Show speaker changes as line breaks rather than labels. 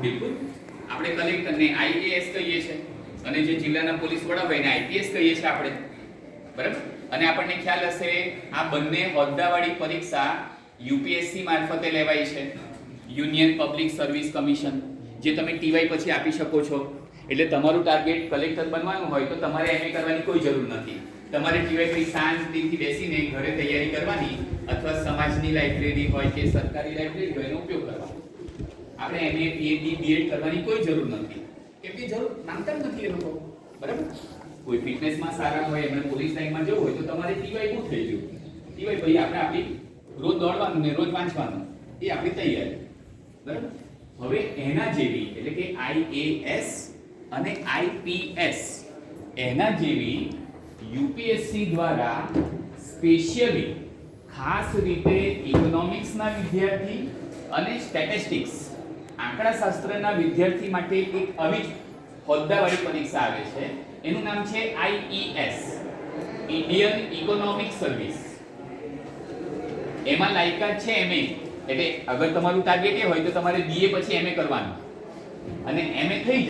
બિલકુલ આપણે કલેક્ટરને આઈએએસ કહીએ છીએ અને જે જિલ્લાના પોલીસ વડા હોય એને આઈપીએસ કહીએ છીએ આપણે, બરાબર. અને આપણને ખ્યાલ હશે આ બંને હોદ્દાવાળી પરીક્ષા યુપીએસસી મારફતે લેવાય છે, યુનિયન પબ્લિક સર્વિસ કમિશન, જે તમે ટીવાય પછી આપી શકો છો. એટલે તમારું ટાર્ગેટ કલેક્ટર બનવાનું હોય તો તમારે એમએ કરવાની કોઈ જરૂર નથી. તમારે ટીવાય પછી શાંતિથી બેસીને ઘરે તૈયારી કરવાની અથવા સમાજની લાઇબ્રેરી હોય કે સરકારી લાઇબ્રેરી હોય એનો ઉપયોગ કરવાનો. આપણે એમએ પીએચડી બીએડ કરવાની કોઈ જરૂર નથી, કેમ કે જરૂર માંગતા જ નથી એ લોકો, બરાબર. કોઈ ફિટનેસમાં સારા હોય, એમને પોલીસ લાઈનમાં જવું હોય તો તમારે ટીવાય પૂરું થઈ ગયું. ટીવાય પછી આપણે આપણી રોજ દોડવાનું ને રોજ વાંચવાનું, એ આપણી તૈયારી, બરાબર. હવે એના જેવી એટલે કે આઈએએસ અને આઈપીએસ એના જેવી યુપીએસસી દ્વારા સ્પેશિયલી ખાસ રીતે ઇકોનોમિક્સના વિદ્યાર્થી અને સ્ટેટિસ્ટિક્સ આંકડાશાસ્ત્રના વિદ્યાર્થી માટે એક આવી જ હોદ્દાવાળી પરીક્ષા આવે છે. એનું નામ છે આઈઈએસ, ઇન્ડિયન ઇકોનોમિક સર્વિસ. એમાં લાયકાત છે એમએ, એટલે અગર તમારું ટાર્ગેટ એ હોય તો તમારે બીએ પછી એમએ કરવાનું અને એમએ થઈ